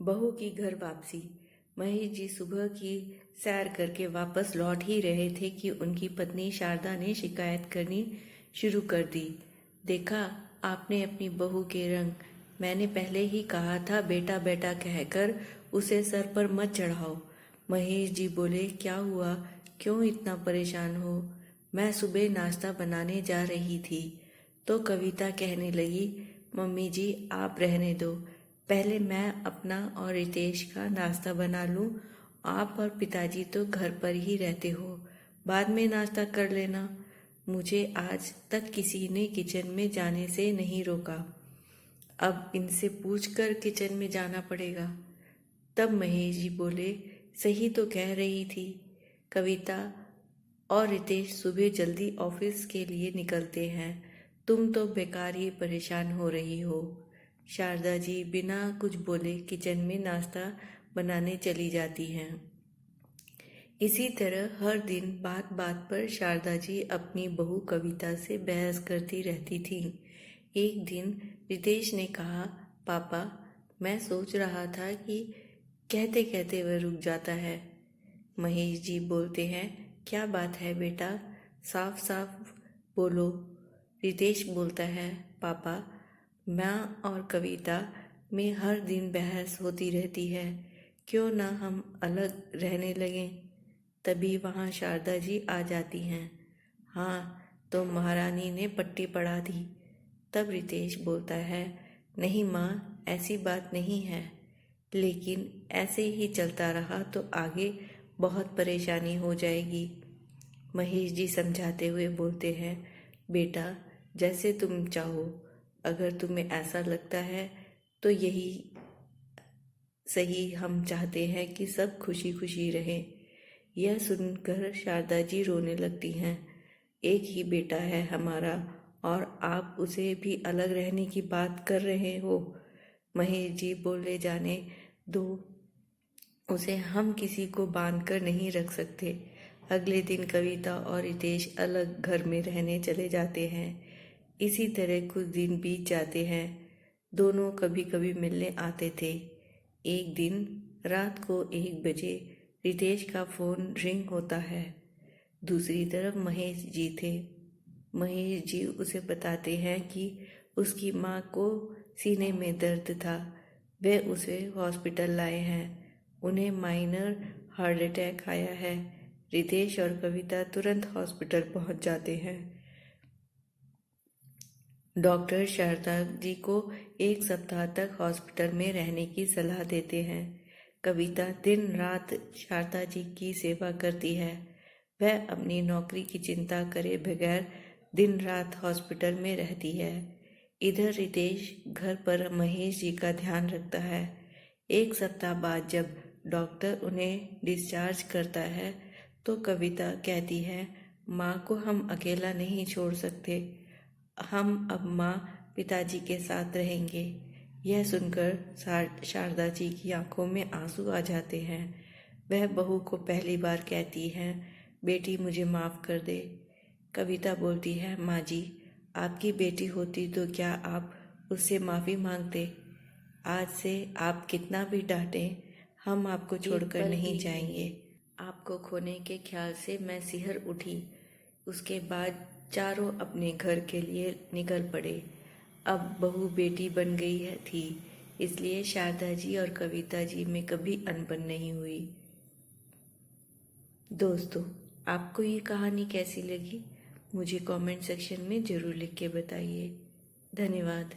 बहू की घर वापसी। महेश जी सुबह की सैर करके वापस लौट ही रहे थे कि उनकी पत्नी शारदा ने शिकायत करनी शुरू कर दी। देखा आपने अपनी बहू के रंग, मैंने पहले ही कहा था बेटा बेटा कहकर उसे सर पर मत चढ़ाओ। महेश जी बोले, क्या हुआ, क्यों इतना परेशान हो? मैं सुबह नाश्ता बनाने जा रही थी तो कविता कहने लगी, मम्मी जी आप रहने दो, पहले मैं अपना और रितेश का नाश्ता बना लूं। आप और पिताजी तो घर पर ही रहते हो, बाद में नाश्ता कर लेना। मुझे आज तक किसी ने किचन में जाने से नहीं रोका, अब इनसे पूछकर किचन में जाना पड़ेगा। तब महेश जी बोले, सही तो कह रही थी कविता और रितेश सुबह जल्दी ऑफिस के लिए निकलते हैं, तुम तो बेकार ही परेशान हो रही हो। शारदा जी बिना कुछ बोले किचन में नाश्ता बनाने चली जाती हैं। इसी तरह हर दिन बात बात पर शारदा जी अपनी बहू कविता से बहस करती रहती थीं। एक दिन रितेश ने कहा, पापा मैं सोच रहा था कि कहते कहते वह रुक जाता है। महेश जी बोलते हैं, क्या बात है बेटा, साफ साफ बोलो। रितेश बोलता है, पापा माँ और कविता में हर दिन बहस होती रहती है, क्यों ना हम अलग रहने लगें। तभी वहाँ शारदा जी आ जाती हैं। हाँ तो महारानी ने पट्टी पढ़ा दी। तब रितेश बोलता है, नहीं माँ ऐसी बात नहीं है, लेकिन ऐसे ही चलता रहा तो आगे बहुत परेशानी हो जाएगी। महेश जी समझाते हुए बोलते हैं, बेटा जैसे तुम चाहो, अगर तुम्हें ऐसा लगता है तो यही सही, हम चाहते हैं कि सब खुशी खुशी रहें। यह सुनकर शारदा जी रोने लगती हैं। एक ही बेटा है हमारा और आप उसे भी अलग रहने की बात कर रहे हो। महेश जी बोले, जाने दो उसे, हम किसी को बांध कर नहीं रख सकते। अगले दिन कविता और रितेश अलग घर में रहने चले जाते हैं। इसी तरह कुछ दिन बीत जाते हैं। दोनों कभी कभी मिलने आते थे। एक दिन रात को 1 बजे रितेश का फ़ोन रिंग होता है। दूसरी तरफ महेश जी थे। महेश जी उसे बताते हैं कि उसकी माँ को सीने में दर्द था, वे उसे हॉस्पिटल लाए हैं, उन्हें माइनर हार्ट अटैक आया है। रितेश और कविता तुरंत हॉस्पिटल पहुंच जाते हैं। डॉक्टर शारदा जी को 1 सप्ताह तक हॉस्पिटल में रहने की सलाह देते हैं। कविता दिन रात शारदा जी की सेवा करती है। वह अपनी नौकरी की चिंता करे बगैर दिन रात हॉस्पिटल में रहती है। इधर रितेश घर पर महेश जी का ध्यान रखता है। 1 सप्ताह बाद जब डॉक्टर उन्हें डिस्चार्ज करता है तो कविता कहती है, माँ को हम अकेला नहीं छोड़ सकते, हम अब माँ पिताजी के साथ रहेंगे। यह सुनकर शारदा जी की आंखों में आंसू आ जाते हैं। वह बहू को पहली बार कहती हैं, बेटी मुझे माफ़ कर दे। कविता बोलती है, माँ जी आपकी बेटी होती तो क्या आप उससे माफ़ी मांगते? आज से आप कितना भी डांटें, हम आपको छोड़कर नहीं जाएंगे। आपको खोने के ख्याल से मैं सिहर उठी। उसके बाद चारों अपने घर के लिए निकल पड़े। अब बहू बेटी बन गई थी, इसलिए शारदा जी और कविता जी में कभी अनबन नहीं हुई। दोस्तों आपको ये कहानी कैसी लगी, मुझे कमेंट सेक्शन में ज़रूर लिख के बताइए। धन्यवाद।